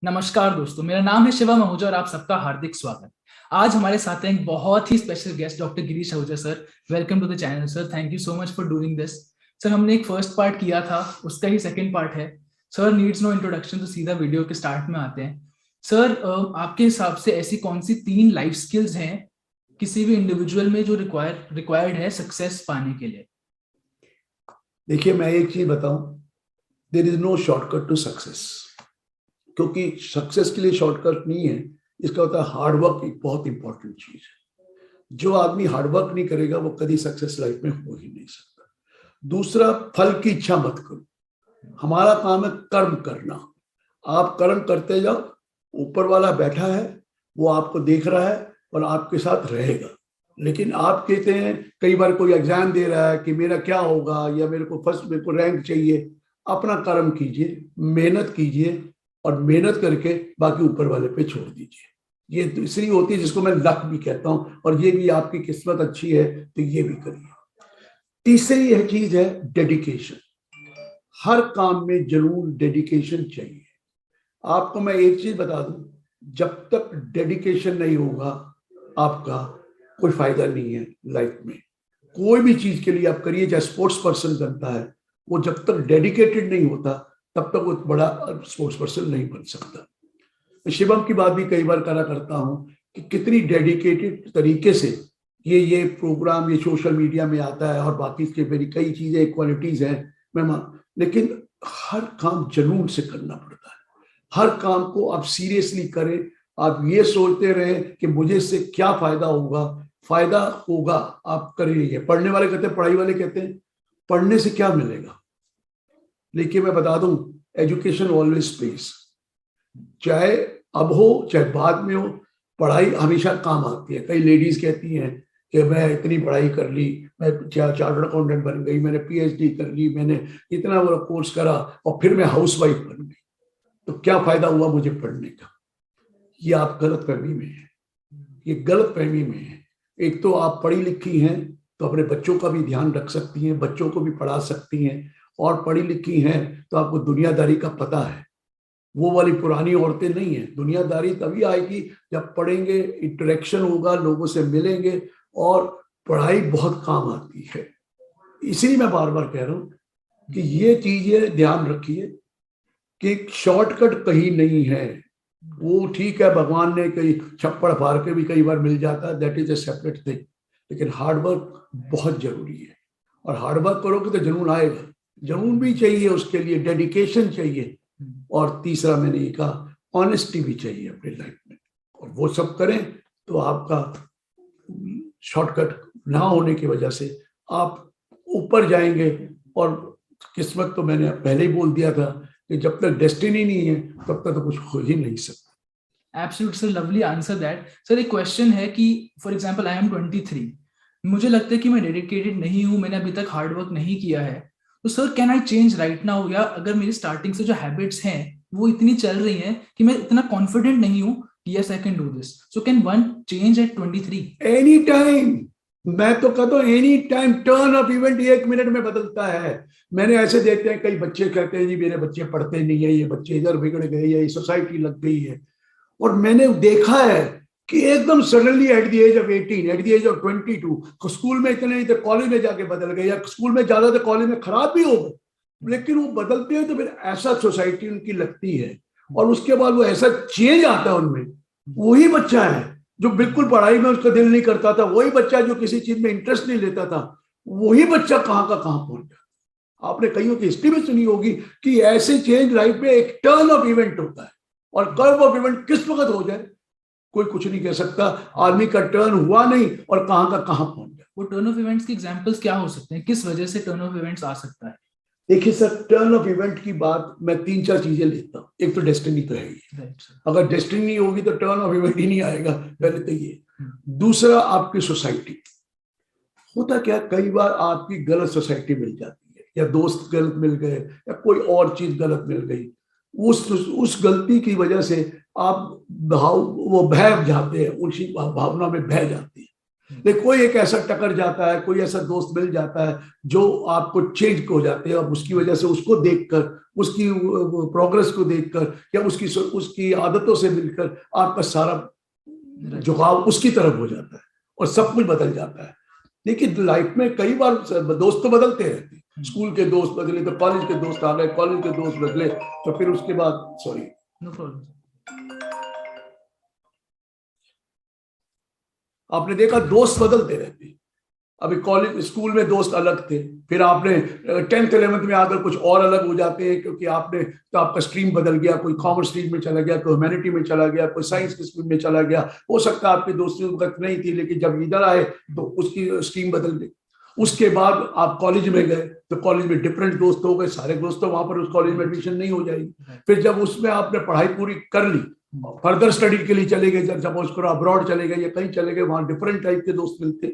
नमस्कार दोस्तों, मेरा नाम है शिवम आहूजा और आप सबका हार्दिक स्वागत। आज हमारे साथ हैं एक बहुत ही special guest doctor Girish Ahuja sir. Welcome to the channel sir, thank you so much for doing this. Sir, हमने एक फर्स्ट पार्ट किया था, उसका ही सेकंड पार्ट है। सर नीड्स नो इंट्रोडक्शन, तो सीधा वीडियो के स्टार्ट में आते हैं। सर, आपके हिसाब से ऐसी कौन सी 3 लाइफ स्किल्स हैं किसी भी इंडिविजुअल में जो रिक्वायर्ड है सक्सेस पाने के लिए? देखिए, मैं एक चीज बताऊं, there is no shortcut to success. क्योंकि सक्सेस के लिए शॉर्टकट नहीं है। इसका होता है हार्ड वर्क, एक बहुत इंपॉर्टेंट चीज है। जो आदमी हार्ड वर्क नहीं करेगा वो कभी सक्सेस लाइफ में हो ही नहीं सकता। दूसरा, फल की इच्छा मत करो। हमारा काम है कर्म करना। आप कर्म करते जाओ, ऊपर वाला बैठा है, वो आपको देख रहा है और आपके साथ रहेगा। लेकिन आप कहते हैं, कई बार कोई एग्जाम दे रहा है कि मेरा क्या होगा या मेरे को रैंक चाहिए। अपना कर्म कीजिए, मेहनत कीजिए और मेहनत करके बाकी ऊपर वाले पे छोड़ दीजिए। ये दूसरी होती है जिसको मैं लक भी कहता हूं, और ये भी आपकी किस्मत अच्छी है तो ये भी करिए। तीसरी यह चीज है डेडिकेशन। हर काम में जरूर डेडिकेशन चाहिए। आपको मैं एक चीज बता दूं, जब तक डेडिकेशन नहीं होगा आपका कोई फायदा नहीं है लाइफ में। कोई भी चीज के लिए आप करिए, चाहे स्पोर्ट्स पर्सन बनता है, वो जब तक डेडिकेटेड नहीं होता तब तक वो बड़ा स्पोर्ट्स पर्सन नहीं बन सकता। शिवम की बात भी कई बार करा करता हूं कि कितनी डेडिकेटेड तरीके से ये प्रोग्राम ये सोशल मीडिया में आता है, और बाकी इसके मेरी कई चीजें क्वालिटीज हैं मैं लेकिन हर काम जुनून से करना पड़ता है। हर काम को आप सीरियसली करें। आप ये सोचते रहे कि मुझे इससे क्या फायदा होगा। फायदा होगा, आप करिए। पढ़ने वाले कहते हैं, पढ़ाई वाले कहते हैं पढ़ने से क्या मिलेगा। लेकिन मैं बता दूं, एजुकेशन ऑलवेज पेस। चाहे अब हो चाहे बाद में हो, पढ़ाई हमेशा काम आती है। कई लेडीज कहती हैं कि मैं इतनी पढ़ाई कर ली, मैं चार्टर्ड अकाउंटेंट बन गई, मैंने पीएचडी कर ली, मैंने इतना बड़ा कोर्स करा और फिर मैं हाउसवाइफ बन गई, तो क्या फायदा हुआ मुझे पढ़ने का। ये आप गलत फहमी में है, ये गलत फहमी में है। एक तो आप पढ़ी लिखी हैं तो अपने बच्चों का भी ध्यान रख सकती हैं, बच्चों को भी पढ़ा सकती हैं, और पढ़ी लिखी हैं तो आपको दुनियादारी का पता है। वो वाली पुरानी औरतें नहीं है। दुनियादारी तभी आएगी जब पढ़ेंगे, इंटरेक्शन होगा, लोगों से मिलेंगे, और पढ़ाई बहुत काम आती है। इसलिए मैं बार बार कह रहा हूं कि ये चीजें ध्यान रखिए कि शॉर्टकट कहीं नहीं है। वो ठीक है, भगवान ने कई छप्पड़ फाड़ के भी कई बार मिल जाता है, that is a separate thing. लेकिन हार्ड वर्क बहुत जरूरी है, और हार्ड वर्क करोगे तो जुनून आएगा। जुनून भी चाहिए, उसके लिए डेडिकेशन चाहिए, और तीसरा मैंने ये कहा ऑनेस्टी भी चाहिए अपनी लाइफ में। और वो सब करें तो आपका शॉर्टकट ना होने की वजह से आप ऊपर जाएंगे। और किस्मत तो मैंने पहले ही बोल दिया था कि जब तक डेस्टिनी नहीं है तब तक तो कुछ हो ही नहीं सकता। Absolute sir, lovely answer that. Sir, एक क्वेश्चन है कि फॉर एग्जांपल आई एम 23, मुझे लगता है कि मैं डेडिकेटेड नहीं हूं, मैंने अभी तक हार्ड वर्क नहीं किया है, तो sir can I change right now? या अगर मेरी स्टार्टिंग से जो हैबिट्स हैं वो इतनी चल रही हैं कि मैं इतना कॉन्फिडेंट नहीं हूं कि yes I can do this, so can one change at 23? Any time. मैं तो कहता हूँ any time. Turn off event 1 minute में बदलता है। मैंने ऐसे देखते हैं, कई बच्चे कहते हैं जी मेरे बच्चे पढ़ते नहीं है, ये बच्चे इधर बिगड़ गए, ये सोसाइटी लग गई है। और मैंने देखा है कि एकदम suddenly at the age of 18, at the age of 22 school में इतने नहीं थे, कॉलेज में जाके बदल गए, या स्कूल में ज्यादा थे कॉलेज में खराब भी हो गए। लेकिन वो बदलते हैं तो फिर ऐसा सोसाइटी उनकी लगती है, और उसके बाद वो ऐसा चेंज आता है उनमें। वही बच्चा है जो बिल्कुल पढ़ाई में उसका दिल नहीं करता था, वही बच्चा जो किसी चीज में इंटरेस्ट नहीं लेता था, वही बच्चा कहां का कहां पहुंच जाता। आपने कईयों की हिस्ट्री में सुनी होगी कि ऐसे चेंज लाइफ में एक टर्न ऑफ इवेंट होता है, और कर्व ऑफ इवेंट किस वक्त हो जाए कोई कुछ नहीं कह सकता। आदमी का टर्न हुआ नहीं और कहां का कहां पहुंच जाए। वो टर्न ऑफ इवेंट्स के एग्जांपल्स क्या हो सकते हैं? किस वजह से टर्न ऑफ इवेंट्स आ सकता है? देखिए सर, टर्न ऑफ इवेंट की बात मैं 3-4 चीजें लेता हूँ। एक तो डेस्टिनी तो है ही, अगर डेस्टिनी नहीं होगी तो टर्न ऑफ इवेंट ही नहीं आएगा, पहले तो ये। दूसरा, आपकी सोसाइटी। होता क्या, कई बार आपकी गलत सोसाइटी मिल जाती है, या दोस्त गलत मिल गए, या कोई और चीज गलत मिल गई। उस गलती की वजह से आप वो बह जाते हैं, उसी भावना में बह जाती है। लेकिन कोई एक ऐसा टकर जाता है, कोई ऐसा दोस्त मिल जाता है जो आपको चेंज हो जाते हैं, और उसकी वजह से उसको देखकर, उसकी प्रोग्रेस को देखकर या उसकी आदतों से मिलकर आपका सारा झुकाव उसकी तरफ हो जाता है और सब कुछ बदल जाता है। लेकिन लाइफ में कई बार दोस्त तो बदलते रहते हैं, स्कूल के दोस्त बदले तो कॉलेज के दोस्त आ गए, कॉलेज के दोस्त बदले तो फिर उसके बाद सॉरी नो प्रॉब्लम। आपने देखा दोस्त बदलते रहते हैं। अभी कॉलेज स्कूल में दोस्त अलग थे, फिर आपने 10th 11th में आकर कुछ और अलग हो जाते हैं, क्योंकि आपने तो आपका स्ट्रीम बदल गया, कोई कॉमर्स स्ट्रीम में चला गया, कोई ह्यूमैनिटी में चला गया, कोई साइंस की स्ट्रीम में चला गया। हो सकता है आपकी दोस्ती उस वक्त नहीं थी, लेकिन जब इधर आए तो उसकी स्ट्रीम बदल गई। उसके बाद आप कॉलेज में गए तो कॉलेज में डिफरेंट दोस्त हो गए, सारे दोस्त तो वहां पर उस कॉलेज में एडमिशन नहीं हो जाएगी। फिर जब उसमें आपने पढ़ाई पूरी कर ली, फर्दर स्टडी के लिए चले गए, जब सपोज करो अब्रॉड चले गए या कहीं चले गए, वहां डिफरेंट टाइप के दोस्त मिलते।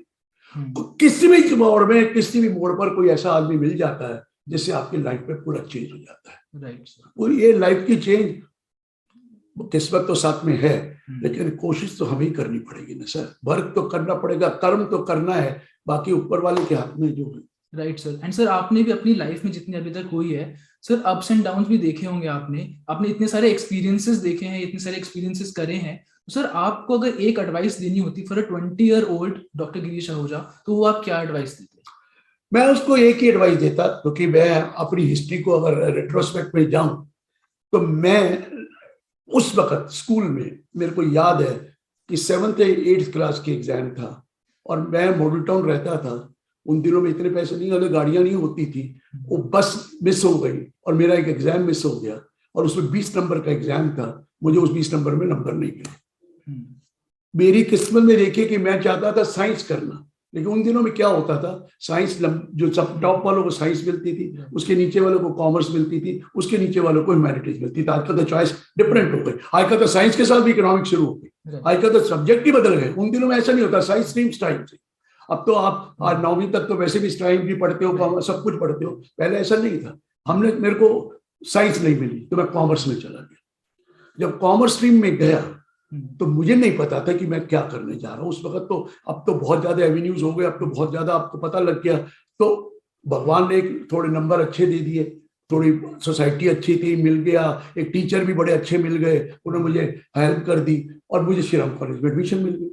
तो किसी भी मोड़ में, किसी भी मोड़ पर कोई ऐसा आदमी मिल जाता है जिससे आपकी लाइफ में पूरा चेंज हो जाता है। राइट। पूरी ये लाइफ की चेंज किस्मत तो साथ में है, लेकिन कोशिश तो हमें ही करनी पड़ेगी ना सर। वर्क तो करना पड़ेगा, कर्म तो करना है, बाकी ऊपर वाले के हाथ में जो है। Right sir. एंड सर आपने भी अपनी लाइफ में जितनी अभी तक हुई है सर, अप्स एंड डाउन्स भी देखे होंगे आपने इतने सारे एक्सपीरियंसेस देखे हैं, इतने सारे एक्सपीरियंसेस करे हैं। तो सर आपको अगर एक एडवाइस देनी होती for a 20-year-old doctor Girish Ahuja, तो वो आप क्या एडवाइस देते? मैं उसको एक ही एडवाइस देता, क्योंकि मैं अपनी हिस्ट्री को अगर रेट्रोस्पेक्ट में जाऊं तो मैं उस वक्त स्कूल में, मेरे को याद है कि 7th या 8th क्लास की एग्जाम था और मैं मॉडल टाउन रहता था। उन दिनों में इतने पैसे नहीं होते, गाड़ियां नहीं होती थी, वो बस मिस हो गई और मेरा एक एग्जाम मिस हो गया, और उसमें 20 नंबर का एग्जाम था। मुझे उस 20 नंबर में नंबर नहीं मिले। मेरी किस्मत में देखिए कि मैं चाहता था साइंस करना, लेकिन उन दिनों में क्या होता था, साइंस जो सब टॉप वालों को साइंस मिलती थी, उसके नीचे वालों को कॉमर्स मिलती थी, उसके नीचे वालों को ह्यूमैनिटीज मिलती थी। आजकल तो चॉइस डिफरेंट हो गई, आजकल तो साइंस के साथ भी इकोनॉमिक्स शुरू हो गई, आजकल तो सब्जेक्ट ही बदल गए। उन दिनों में ऐसा नहीं होता, साइंस स्ट्रीम स्ट्राइम से। अब तो आप आज 9वीं तक तो वैसे भी स्ट्राइम भी पढ़ते हो, सब कुछ पढ़ते हो, पहले ऐसा नहीं था। मेरे को साइंस नहीं मिली तो मैं कॉमर्स में चला गया। जब कॉमर्स स्ट्रीम में गया तो मुझे नहीं पता था कि मैं क्या करने जा रहा हूँ उस वक्त। तो अब तो बहुत ज्यादा एवेन्यूज हो गए, अब तो बहुत ज्यादा आपको पता लग गया। तो भगवान ने थोड़े नंबर अच्छे दे दिए, थोड़ी सोसाइटी अच्छी थी, मिल गया, एक टीचर भी बड़े अच्छे मिल गए, उन्होंने मुझे हेल्प कर दी और मुझे श्रीराम कॉलेज में एडमिशन मिल गई।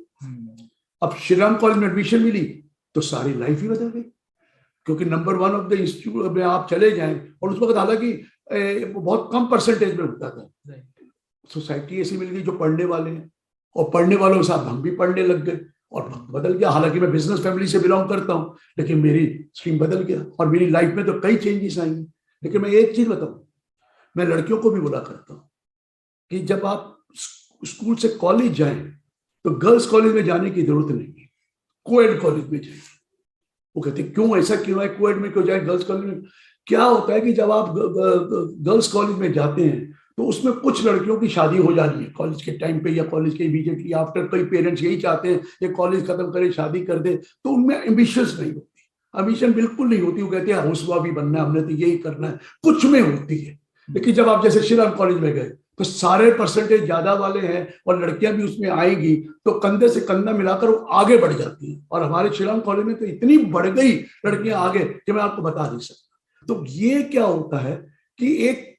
अब श्रीराम कॉलेज में एडमिशन मिली तो सारी लाइफ ही बदल गई, क्योंकि नंबर 1 ऑफ द इंस्टीट्यूट में आप चले जाएं, और उस वक्त हालांकि बहुत कम परसेंटेज में होता था। सोसाइटी ऐसी मिल गई जो पढ़ने वाले हैं, और पढ़ने वालों के साथ हम भी पढ़ने लग गए और बदल गया। हालांकि मैं बिजनेस फैमिली से बिलोंग करता हूं, लेकिन मेरी स्ट्रीम बदल गया और मेरी लाइफ में तो कई चेंजेस आई। लेकिन मैं एक चीज बताऊं, मैं लड़कियों को भी बोला करता हूं कि जब आप स्कूल से कॉलेज जाएं तो गर्ल्स कॉलेज में जाने की जरूरत नहीं है, कोएड कॉलेज में जाइए। वो कहते क्यों, ऐसा क्यों है, कोएड में क्यों जाए, गर्ल्स कॉलेज में? क्या होता है कि जब आप गर्ल्स कॉलेज में जाते हैं तो उसमें कुछ लड़कियों की शादी हो जानी है कॉलेज के टाइम पे या कॉलेज के इमीडिएटली आफ्टर। कई पेरेंट्स यही चाहते हैं कि कॉलेज खत्म करे, शादी कर दे, तो उनमें एम्बिशियस नहीं होती, एम्बिशन बिल्कुल नहीं होती। वो कहते हैं हाउसवाइफ भी बनना है, हमने तो यही करना है, कुछ में होती है। लेकिन जब आप जैसे श्रीराम कॉलेज में गए तो सारे परसेंटेज ज्यादा वाले हैं और लड़कियां भी उसमें आएंगी, तो कंधे से कंधा मिलाकर वो आगे बढ़ जाती हैं। और हमारे श्रीराम कॉलेज में तो इतनी बढ़ गई लड़कियां आगे कि मैं आपको बता नहीं सकता। तो ये क्या होता है कि एक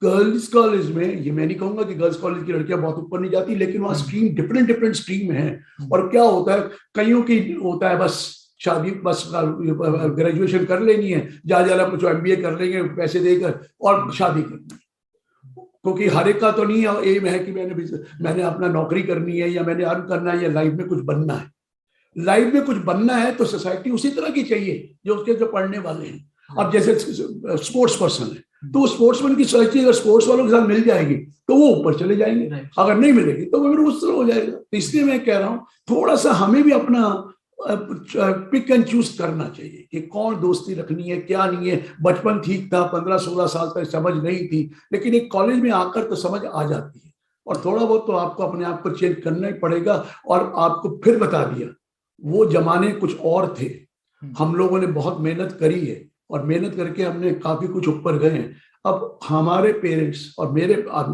गर्ल्स कॉलेज में, ये मैं नहीं कहूंगा कि गर्ल्स कॉलेज की लड़कियां बहुत ऊपर नहीं जाती, लेकिन वहां स्ट्रीम डिफरेंट स्ट्रीम है। और क्या होता है, कईयों की होता है बस शादी, बस ग्रेजुएशन कर लेनी है, जा कुछ MBA कर लेंगे पैसे देकर और शादी करनी, क्योंकि हर एक का तो नहीं एम है कि मैंने अपना नौकरी करनी है या मैंने अर्न करना है या लाइफ में कुछ बनना है। लाइफ में कुछ बनना है तो सोसाइटी उसी तरह की चाहिए जो उसके जो पढ़ने वाले हैं। अब जैसे स्पोर्ट्स पर्सन है तो स्पोर्ट्समैन की सोसाइटी अगर स्पोर्ट्स वालों के साथ मिल जाएगी तो वो ऊपर चले जाएंगे, अगर नहीं मिलेगी तो वो फिर उस तरह हो जाएगा। तो इसलिए मैं कह रहा हूँ थोड़ा सा हमें भी अपना पिक एंड चूज करना चाहिए कि कौन दोस्ती रखनी है, क्या नहीं है। बचपन ठीक था, 15-16 साल तक समझ नहीं थी, लेकिन एक कॉलेज में आकर तो समझ आ जाती है। और थोड़ा बहुत तो आपको अपने आप को चेंज करना ही पड़ेगा। और आपको फिर बता दिया, वो जमाने कुछ और थे, हम लोगों ने बहुत मेहनत करी है और मेहनत करके हमने काफी कुछ ऊपर गए हैं। अब हमारे पेरेंट्स और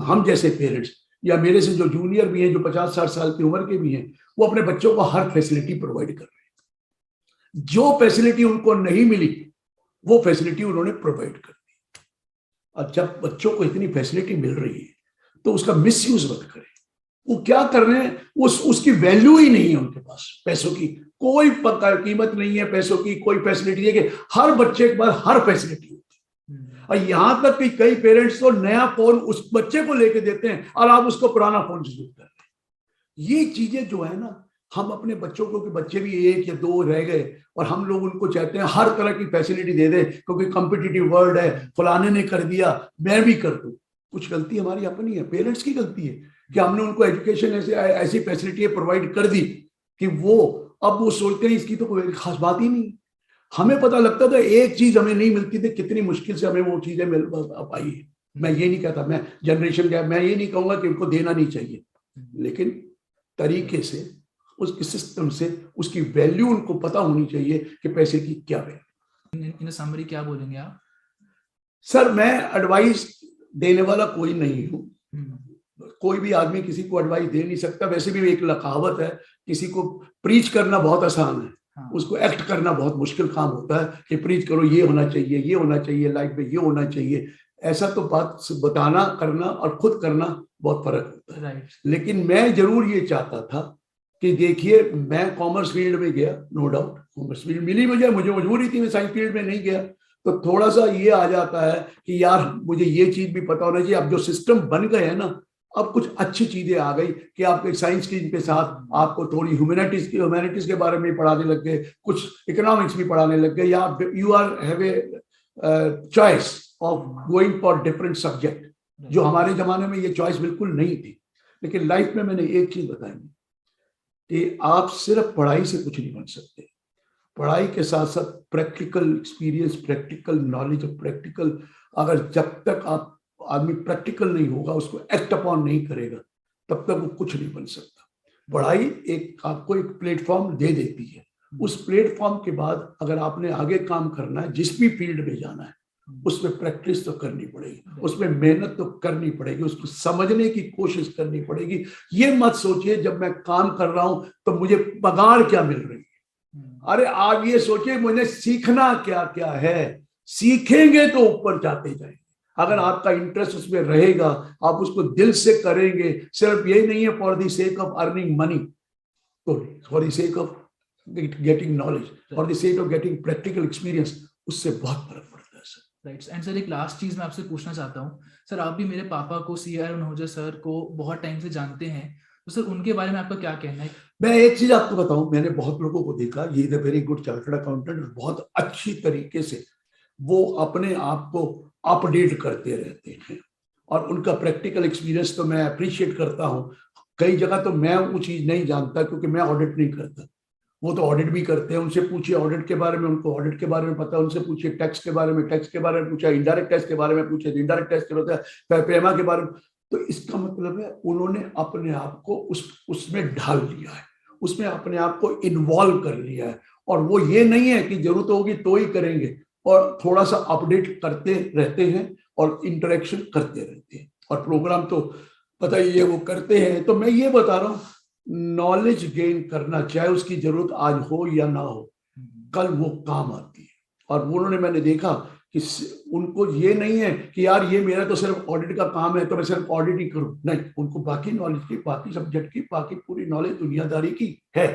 हम जैसे पेरेंट्स या मेरे से जो जूनियर भी हैं, जो 50-60 साल की उम्र के भी हैं, वो अपने बच्चों को हर फैसिलिटी प्रोवाइड कर रहे हैं। जो फैसिलिटी उनको नहीं मिली वो फैसिलिटी उन्होंने प्रोवाइड कर दी। अब जब बच्चों को इतनी फैसिलिटी मिल रही है तो उसका मिसयूज मत करें। वो क्या कर रहे हैं, उसकी वैल्यू ही नहीं है उनके पास। पैसों की कोई कीमत नहीं है, पैसों की कोई फैसिलिटी है कि हर बच्चे के पास हर फैसिलिटी होती है। और यहां तक कि कई पेरेंट्स तो नया फोन उस बच्चे को लेके देते हैं और आप उसको पुराना फोन से यूज कर रहे हैं। ये चीजें जो है ना, हम अपने बच्चों को, कि बच्चे भी 1 या 2 रह गए और हम लोग उनको चाहते हैं हर तरह की फैसिलिटी दे दे, क्योंकि कॉम्पिटिटिव वर्ल्ड है, फलाने ने कर दिया मैं भी कर दूं। कुछ गलती हमारी अपनी है, पेरेंट्स की गलती है कि हमने उनको एजुकेशन ऐसी फैसिलिटी प्रोवाइड कर दी कि वो अब वो सोचते हैं इसकी तो कोई खास बात ही नहीं। हमें पता लगता था एक चीज हमें नहीं मिलती थी, कितनी मुश्किल से हमें वो चीजें मिल पाई है। मैं ये नहीं कहता, मैं जनरेशन गैप, मैं ये नहीं कहूंगा कि उनको देना नहीं चाहिए, लेकिन तरीके से, उसके सिस्टम से उसकी वैल्यू उनको पता होनी चाहिए कि पैसे की क्या वैल्यू। इन समरी क्या बोलेंगे आप? सर, मैं एडवाइस देने वाला कोई नहीं हूँ। कोई भी आदमी किसी को एडवाइस दे नहीं सकता। वैसे भी एक कहावत है, किसी को प्रीच करना बहुत आसान है, हाँ। उसको एक्ट करना बहुत मुश्किल काम होता है कि प्रीच करो, ये होना चाहिए, ये होना चाहिए, लाइफ में ये होना चाहिए। ऐसा तो बात बताना, करना और खुद करना बहुत फर्क होता है। लेकिन मैं जरूर ये चाहता था कि देखिए, मैं कॉमर्स फील्ड में गया, नो डाउट कॉमर्स फील्ड मिली मुझे मजबूरी थी, मैं साइंस फील्ड में नहीं गया, तो थोड़ा सा ये आ जाता है कि यार मुझे ये चीज भी पता होना चाहिए। अब जो सिस्टम बन गए हैं ना, अब कुछ अच्छी चीजें आ गई कि आपके साइंस की के साथ आपको थोड़ी ह्यूमैनिटीज के बारे में पढ़ाने लग गए, कुछ इकोनॉमिक्स भी पढ़ाने लग गए, या you are have a choice of going for different subject, जो हमारे जमाने में ये चॉइस बिल्कुल नहीं थी। लेकिन लाइफ में मैंने एक चीज बताई कि आप सिर्फ पढ़ाई से कुछ नहीं बन सकते। पढ़ाई के साथ साथ प्रैक्टिकल एक्सपीरियंस, प्रैक्टिकल नॉलेज और प्रैक्टिकल, अगर जब तक आप आदमी प्रैक्टिकल नहीं होगा, उसको एक्ट अपॉन नहीं करेगा, तब तक वो कुछ नहीं बन सकता। पढ़ाई एक आपको एक प्लेटफॉर्म दे देती है। उस प्लेटफॉर्म के बाद अगर आपने आगे काम करना है, जिस भी फील्ड में जाना है, उसमें प्रैक्टिस तो करनी पड़ेगी, उसमें मेहनत तो करनी पड़ेगी, उसको समझने की कोशिश करनी पड़ेगी। ये मत सोचिए जब मैं काम कर रहा हूं तो मुझे पगार क्या मिल रही है। अरे आप ये सोचिए मुझे सीखना क्या क्या है। सीखेंगे तो ऊपर जाते जाएंगे। अगर आपका इंटरेस्ट उसमें रहेगा, आप उसको दिल से करेंगे, सिर्फ यही नहीं है for the sake of earning money, तो for the sake of getting knowledge, for the sake of getting practical experience, उससे बहुत फर्क पड़ता है सर। राइट। एंड सर, एक लास्ट चीज मैं आपसे पूछना चाहता हूँ। सर, आप भी मेरे पापा को, CR अनहोजा सर को बहुत टाइम से जानते हैं, तो सर उनके बारे में आपका क्या कहना है? मैं एक चीज आपको बताऊं, मैंने बहुत लोगों को देखा, ये is a very good chartered accountant, बहुत अच्छी तरीके से वो अपने आप को अपडेट करते रहते हैं और उनका प्रैक्टिकल एक्सपीरियंस तो मैं अप्रिशिएट करता हूं। कई जगह तो मैं वो चीज नहीं जानता क्योंकि मैं ऑडिट नहीं करता, वो तो ऑडिट भी करते हैं। उनसे पूछिए ऑडिट के बारे में, उनको ऑडिट के बारे में पता है। उनसे पूछिए टैक्स के बारे में, टैक्स के बारे में पूछा, इनडायरेक्ट टैक्स के बारे में पूछे, इनडायरेक्ट टैक्स के होता है, पेमा के बारे में। तो इसका मतलब है उन्होंने अपने आप को उसमें ढाल लिया है, उसमें अपने आप को इन्वॉल्व कर लिया है। और वो ये नहीं है कि जरूरत होगी तो ही करेंगे, और थोड़ा सा अपडेट करते रहते हैं और इंटरेक्शन करते रहते हैं, और प्रोग्राम तो पता ही है वो करते हैं। तो मैं ये बता रहा हूँ, नॉलेज गेन करना, चाहे उसकी जरूरत आज हो या ना हो, कल वो काम आती है। और उन्होंने, मैंने देखा कि उनको ये नहीं है कि यार ये मेरा तो सिर्फ ऑडिट का काम है तो मैं सिर्फ ऑडिट ही करूं, नहीं, उनको बाकी नॉलेज की, बाकी सब्जेक्ट की, बाकी पूरी नॉलेज दुनियादारी की है।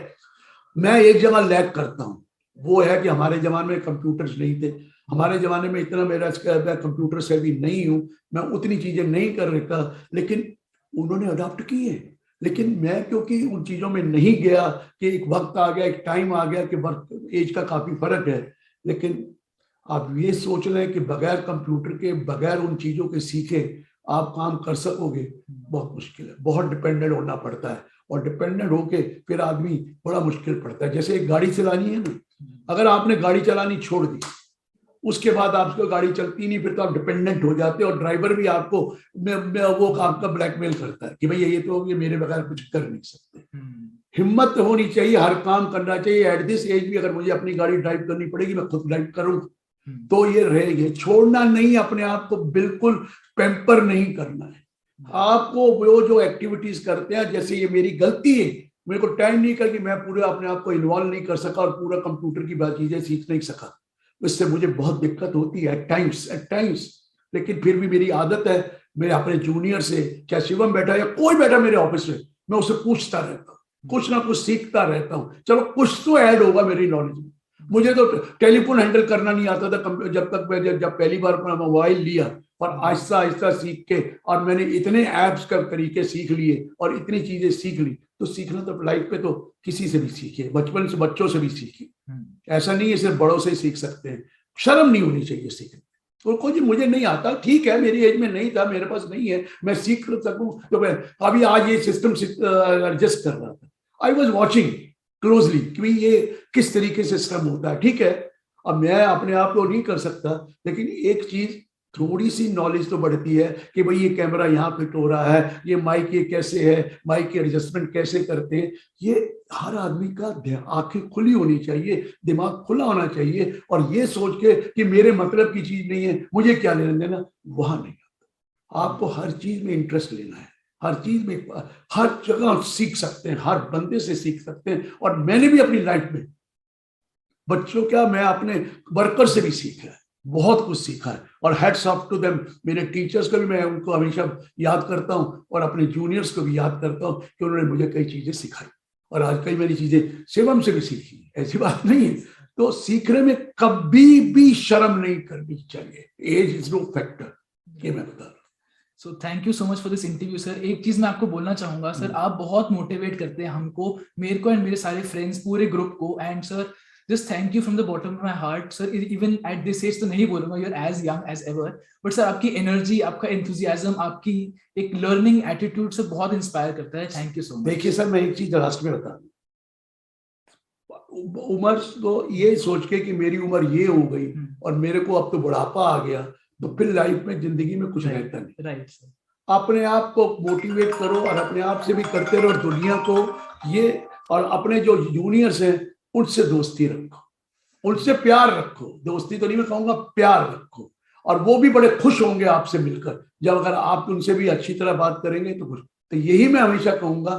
मैं एक जगह लैग करता हूं, वो है कि हमारे जमाने में कंप्यूटर्स नहीं थे। हमारे जमाने में इतना मैं कंप्यूटर से भी नहीं हूं, मैं उतनी चीजें नहीं कर रखा, लेकिन उन्होंने अडॉप्ट की है। लेकिन मैं क्योंकि उन चीजों में नहीं गया, कि एक वक्त आ गया, एक टाइम आ गया कि वर्क एज का काफी फर्क है। लेकिन आप ये सोच लें कि बगैर कंप्यूटर के, बगैर उन चीजों के सीखे आप काम कर सकोगे, बहुत मुश्किल है, बहुत डिपेंडेंट होना पड़ता है। और डिपेंडेंट होके फिर आदमी बड़ा मुश्किल पड़ता है। जैसे एक गाड़ी चलानी है ना, अगर आपने गाड़ी चलानी छोड़ दी, उसके बाद आपको गाड़ी चलती नहीं, फिर तो आप डिपेंडेंट हो जाते हैं। और ड्राइवर भी आपको वो आपका ब्लैकमेल करता है कि भाई ये तो, ये मेरे बगैर कुछ कर नहीं सकते। हिम्मत होनी चाहिए, हर काम करना चाहिए। एट दिस एज भी अगर मुझे अपनी गाड़ी ड्राइव करनी पड़ेगी, मैं खुद ड्राइव करूंगा, तो ये रहेगी। छोड़ना नहीं, अपने आप को बिल्कुल पैम्पर नहीं करना है। आपको वो जो एक्टिविटीज करते हैं, जैसे ये मेरी गलती है, मेरे को टाइम नहीं कर कि मैं पूरे अपने आप को इन्वॉल्व नहीं कर सका और पूरा कंप्यूटर की बात चीजें सीख नहीं सका, इससे मुझे बहुत दिक्कत होती है एट टाइम्स। लेकिन फिर भी मेरी आदत है, मैं अपने जूनियर से, चाहे शिवम बैठा या कोई बैठा मेरे ऑफिस में, मैं उससे पूछता रहता हूँ, कुछ ना कुछ सीखता रहता हूँ, चलो कुछ तो ऐड होगा मेरी नॉलेज में। मुझे तो टेलीफोन हैंडल करना नहीं आता था जब तक मैं जब पहली बार अपना मोबाइल लिया, और आहिस्ता आहिस्ता सीख के, और मैंने इतने ऐप्स का तरीके सीख लिए और इतनी चीजें सीख ली। तो सीखना तो लाइफ पे तो किसी से भी सीखिए, बचपन से बच्चों से भी सीखिए, ऐसा नहीं है सिर्फ बड़ों से ही सीख सकते हैं। शर्म नहीं होनी चाहिए सीखने। और कोई मुझे नहीं आता, ठीक है, मेरी एज में नहीं था, मेरे पास नहीं है, मैं सीख सकूं तो मैं अभी आज ये सिस्टम एडजस्ट कर रहा था। आई वॉज वॉचिंग क्लोजली कि ये किस तरीके से सिस्टम होता है। ठीक है, अब मैं अपने आप को नहीं कर सकता, लेकिन एक चीज थोड़ी सी नॉलेज तो बढ़ती है कि भाई ये कैमरा यहाँ फिट हो रहा है, ये माइक ये कैसे है, माइक की एडजस्टमेंट कैसे करते हैं। ये हर आदमी का आंखें खुली होनी चाहिए, दिमाग खुला होना चाहिए, और ये सोच के कि मेरे मतलब की चीज नहीं है, मुझे क्या लेना देना, वहां नहीं आता। आपको हर चीज में इंटरेस्ट लेना है, हर चीज में, हर जगह सीख सकते हैं, हर बंदे से सीख सकते हैं। और मैंने भी अपनी लाइफ में बच्चों क्या, मैं अपने वर्कर से भी सीखा है, बहुत कुछ सीखा है, और हैट्स ऑफ टू देम। मेरे टीचर्स को भी मैं उनको हमेशा याद करता हूँ, और अपने जूनियर्स को भी याद करता हूँ कि उन्होंने मुझे कई चीजें सिखाई, और आज कई मेरी चीजें शिवम से भी सीखी, ऐसी बात नहीं है। तो सीखने में कभी भी शर्म नहीं करनी चाहिए, एज इज नो फैक्टर, ये मैं बता रहा हूँ। So thank you so much for this interview sir. एक चीज मैं आपको बोलना चाहूंगा सर, आप बहुत मोटिवेट करते हैं हमको, मेरे को एंड मेरे सारे फ्रेंड्स, पूरे ग्रुप को। And sir just thank you from the bottom of my heart sir. Even at this age तो नहीं बोलूंगा, you are as young as ever, but sir आपकी एनर्जी, आपका एंथुजियाज्म, आपकी एक लर्निंग एटीट्यूड सर बहुत इंस्पायर करता है। Thank you so much. देखिए सर, मैं एक चीज लास्ट में बता दूं, उम्र तो ये सोच के कि मेरी उम्र ये हो गई और मेरे को अब तो बुढ़ापा आ गया, तो फिर लाइफ में, जिंदगी में कुछ रहता नहीं। Right sir. अपने आप को मोटिवेट करो, और अपने आप से भी करते रहो, दुनिया को ये, और अपने जो जूनियर्स हैं उनसे दोस्ती रखो, उनसे प्यार रखो, दोस्ती तो नहीं मैं कहूंगा, प्यार रखो, और वो भी बड़े खुश होंगे आपसे मिलकर, जब अगर आप उनसे भी अच्छी तरह बात करेंगे तो खुश। तो यही मैं हमेशा कहूंगा,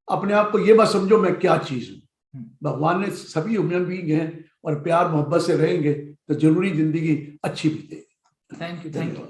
अपने आप को ये बात समझो मैं क्या चीज हूँ। भगवान ने सभी ह्यूमन बीइंग हैं, और प्यार मोहब्बत से रहेंगे तो जरूरी जिंदगी अच्छी बीतेगी। Thank you.